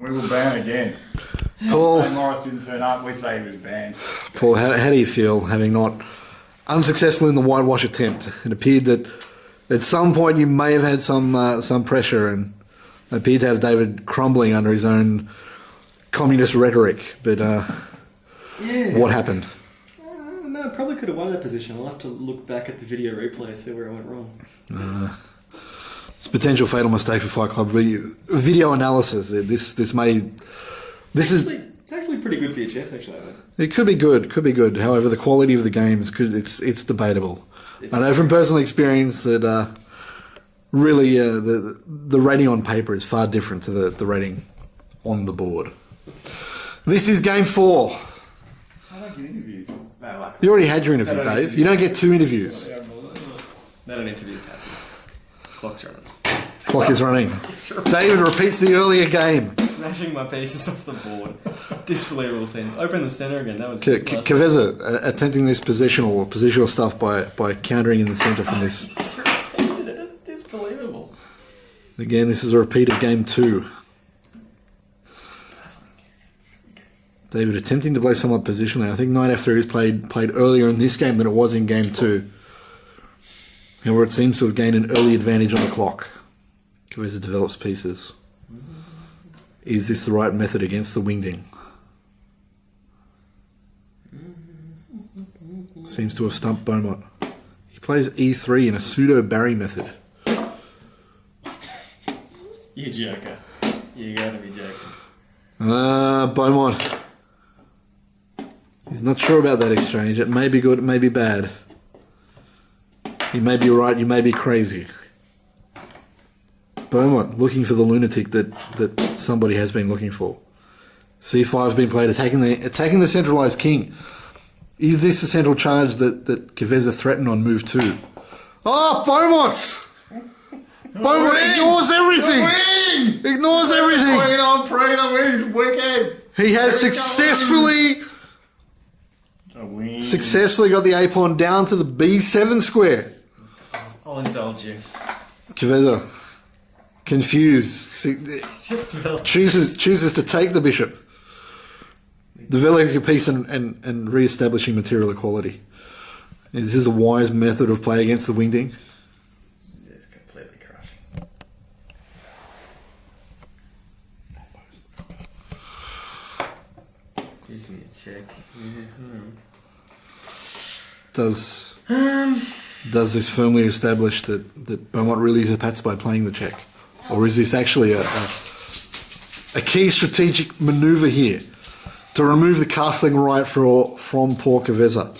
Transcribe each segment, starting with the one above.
We will ban again. Paul, St. Morris didn't turn up, we say he was banned. Paul, how do you feel having not unsuccessful in the whitewash attempt? It appeared that at some point you may have had some pressure and appeared to have David crumbling under his own communist rhetoric. But what happened? No, I probably could have won that position. I'll have to look back at the video replay, see where I went wrong. It's a potential fatal mistake for Fight Club. Video analysis. It's actually pretty good for your chest, actually. It could be good. However, the quality of the game it's debatable. I know from personal experience that really the rating on paper is far different to the rating on the board. This is game 4. I don't get interviews. No, You already had your interview, Dave. You don't get 2 interviews. They don't interview Patsies. Clock's running. Clock is running. David repeats the earlier game. Smashing my pieces off the board. Disbelievable scenes. Open the centre again. That was Kaveza attempting this positional stuff by countering in the centre from this. Disbelievable. Again, this is a repeat of game 2. David attempting to play somewhat positionally. I think knight f3 is played earlier in this game than it was in game 2. However, it seems to have gained an early advantage on the clock. Kaveza develops pieces. Is this the right method against the wingding? Seems to have stumped Beaumont. He plays e3 in a pseudo-Barry method. You joker. You gotta be joking. Beaumont. He's not sure about that exchange. It may be good, it may be bad. You may be right, you may be crazy. Beaumont looking for the lunatic that somebody has been looking for. C5 has been played, attacking the centralised king. Is this the central charge that Kaveza threatened on move 2? Oh, Beaumont! Beaumont ignores everything! Ignores everything! Queen on pre, the wing's wicked! He has successfully got the A-pawn down to the B7 square. I'll indulge you. Kaveza, confused, chooses to take the bishop, developing a piece and re-establishing material equality. Is this a wise method of play against the wingding? It's completely crushing. Gives me a check. Does this firmly establish that Beaumont really is a Pats by playing the check? Or is this actually a key strategic manoeuvre here to remove the castling right from poor Kaveza?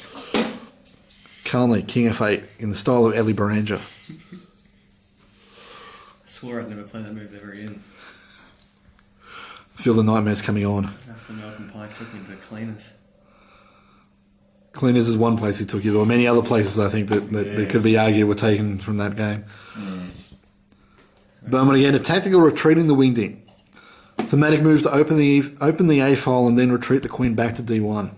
Calmly, king f8 in the style of Eli Baranja. I swore I'd never play that move ever again. Feel the nightmares coming on. After Malcolm Pike took me to cleaners. Cleaners is one place he took you. There were many other places I think that could be argued were taken from that game. Yes. Beaumont again, a tactical retreat in the wingding. Thematic move to open the A file and then retreat the queen back to D1.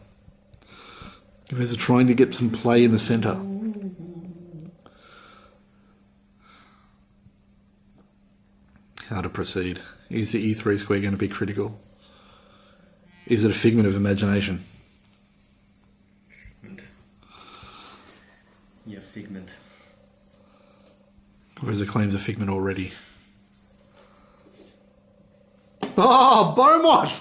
Kaveza trying to get some play in the centre. How to proceed? Is the E3 square going to be critical? Is it a figment of imagination? Your figment. Kaveza claims a figment already. Oh, Beaumont!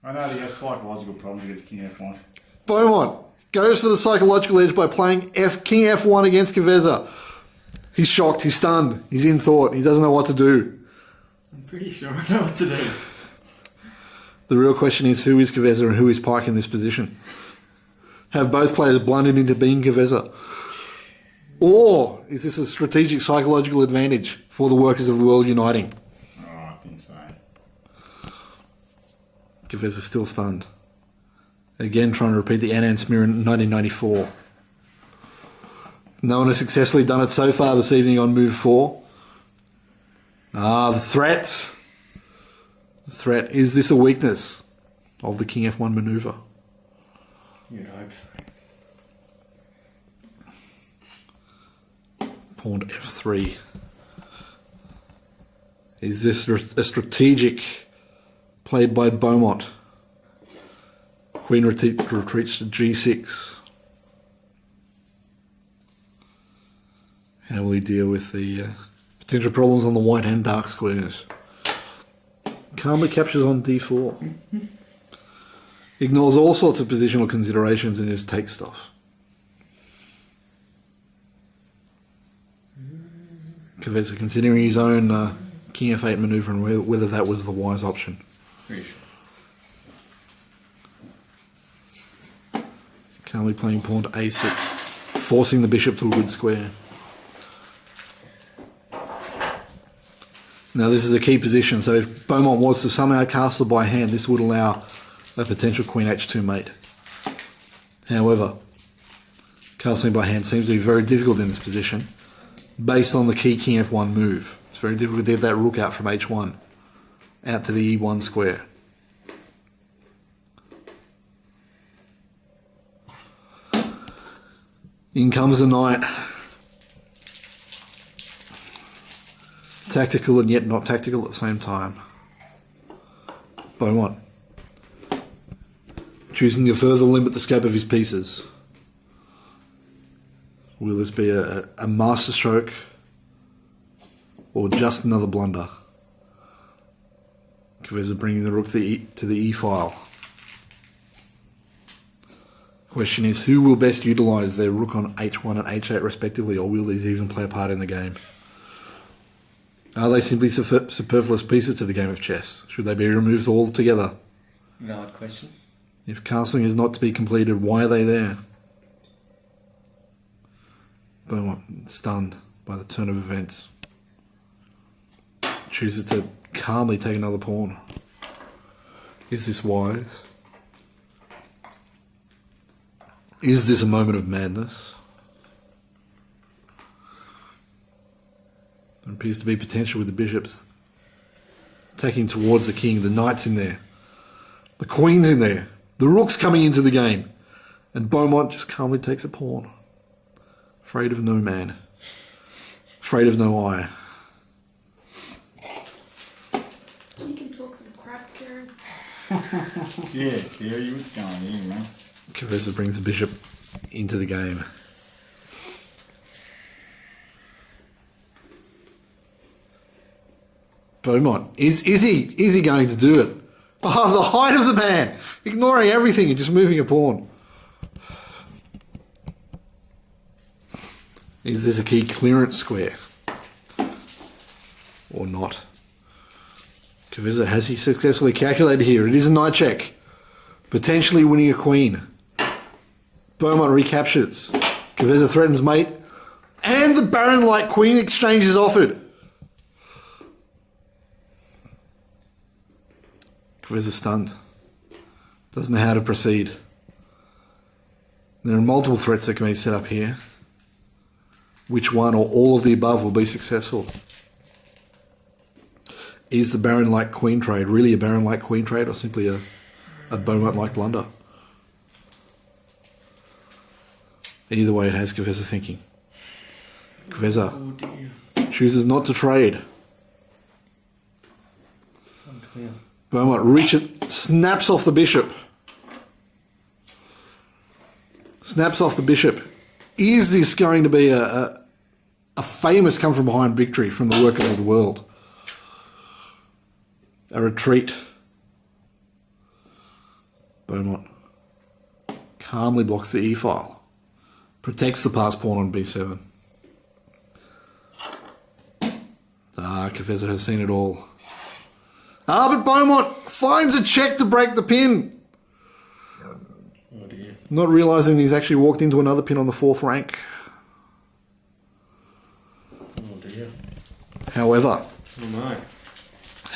I know he has psychological problems against King F1. Beaumont goes for the psychological edge by playing King F1 against Kaveza. He's shocked, he's stunned, he's in thought, he doesn't know what to do. I'm pretty sure I know what to do. The real question is, who is Kaveza and who is Pike in this position? Have both players blundered into being Kaveza? Or is this a strategic psychological advantage for the workers of the world uniting? Oh, I think so. Kaveza still stunned. Again trying to repeat the Anand smear in 1994. No one has successfully done it so far this evening on move 4. The threat. The threat. Is this a weakness of the King F1 manoeuvre? You'd hope so. Pawn to F3. Is this a strategic played by Beaumont. Queen retreats to g6. How will he deal with the potential problems on the white hand dark squares? Calmly captures on d4. Ignores all sorts of positional considerations and just takes stuff. Kvesa considering his own king f8 manoeuvre and whether that was the wise option. Pretty sure. Calmly playing pawn to a6, forcing the bishop to a good square. Now this is a key position, so if Beaumont was to somehow castle by hand, this would allow a potential queen h2 mate. However, castling by hand seems to be very difficult in this position, based on the key king f1 move. It's very difficult to get that rook out from h1, out to the e1 square. In comes the knight. Tactical and yet not tactical at the same time. Beaumont choosing to further limit the scope of his pieces. Will this be a masterstroke or just another blunder? Kvesa bringing the rook to the e file. Question is, who will best utilise their rook on h1 and h8 respectively, or will these even play a part in the game? Are they simply superfluous pieces to the game of chess? Should they be removed altogether? Valid question. If castling is not to be completed, why are they there? Beaumont, stunned by the turn of events, chooses to calmly take another pawn. Is this wise? Is this a moment of madness? There appears to be potential with the bishops taking towards the king, the knight's in there, the queen's in there, the rook's coming into the game, and Beaumont just calmly takes a pawn. Afraid of no man, afraid of no eye. You can talk some crap, Karen. Yeah, Gary, what's going on here, man? Kvesa brings the bishop into the game. Beaumont, is he going to do it? Oh, the height of the man, ignoring everything and just moving a pawn. Is this a key clearance square or not? Kvesa, has he successfully calculated here? It is a knight check, potentially winning a queen. Beaumont recaptures. Kvesa threatens mate, and the baron-like queen exchange is offered. Kvesa stunned. Doesn't know how to proceed. There are multiple threats that can be set up here. Which one or all of the above will be successful? Is the baron-like queen trade really a baron-like queen trade, or simply a Beaumont-like blunder? Either way, it has Kvesa thinking. Kvesa chooses not to trade. It's unclear. Beaumont snaps off the bishop. Snaps off the bishop. Is this going to be a famous come-from-behind victory from the workers of the world? A retreat. Beaumont calmly blocks the e-file. Protects the passed pawn on b7. Kvesa has seen it all. But Beaumont finds a check to break the pin. Oh dear. Not realising he's actually walked into another pin on the 4th rank. Oh dear. However, Oh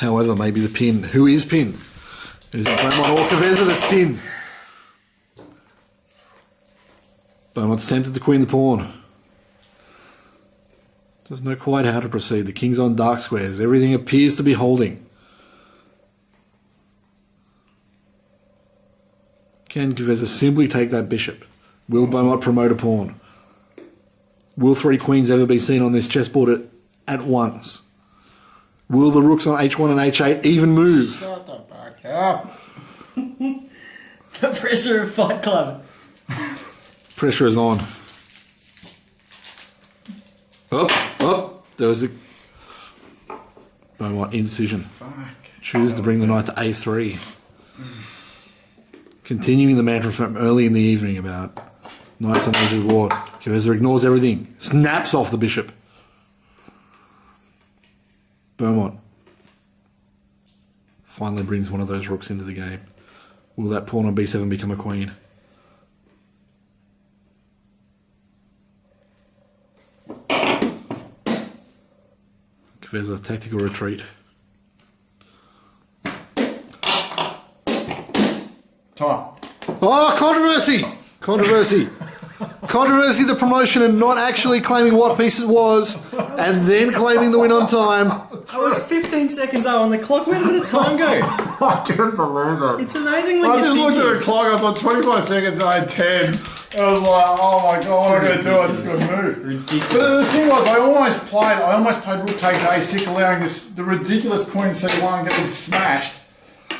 no. maybe the pin. Who is pin? Is it Beaumont or Kvesa that's pin? Beaumont's tempted to queen the pawn. Doesn't know quite how to proceed. The king's on dark squares. Everything appears to be holding. Can Kvesa simply take that bishop? Will Beaumont promote a pawn? Will 3 queens ever be seen on this chessboard at once? Will the rooks on h1 and h8 even move? Shut the fuck up. The pressure of Fight Club. Pressure is on. There was a Beaumont indecision. Fuck. Chooses to bring the knight to a3. Continuing the mantra from early in the evening about knights on the edge of the ward. Keveza ignores everything. Snaps off the bishop. Beaumont finally brings one of those rooks into the game. Will that pawn on b7 become a queen? Keveza, tactical retreat. Time. Oh, controversy! Controversy. Controversy, the promotion and not actually claiming what piece it was and then claiming the win on time. I was 15 seconds out on the clock. Where did the time go? I couldn't believe that. It's amazing when I you just think looked at the clock, I thought 25 seconds, I had 10. I was like, oh my god, what am I going to do? I just got to move. Ridiculous. But the thing was, I almost played rook takes a6, allowing the ridiculous queen c1 getting smashed.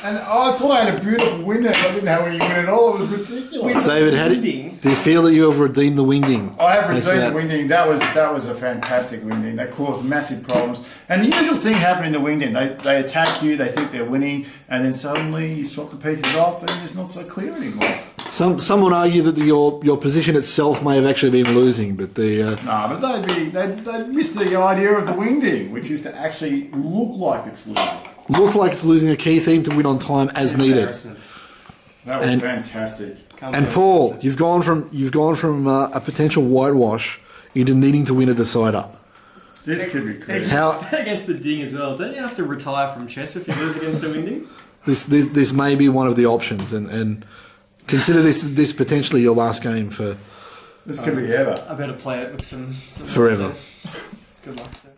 And I thought I had a beautiful win there, but I didn't have any win at all. It was ridiculous. David, do you feel that you have redeemed the wingding? I have Thanks for redeemed that. the wingding. That was a fantastic wingding. That caused massive problems. And the usual thing happened in the wingding. They attack you, they think they're winning, and then suddenly you swap the pieces off and it's not so clear anymore. Some would argue that your position itself may have actually been losing, but the No, but they'd miss the idea of the wingding, which is to actually look like it's losing. look like it's losing a key theme to win on time as needed. Embarrassment. That was And- fantastic. And Paul, you've gone from a potential whitewash into needing to win a decider. This could be crazy. How Against the ding as well. Don't you have to retire from chess if you lose against the wingding? this may be one of the options, and consider this potentially your last game for This could be ever. I better play it with some forever. Good luck, sir.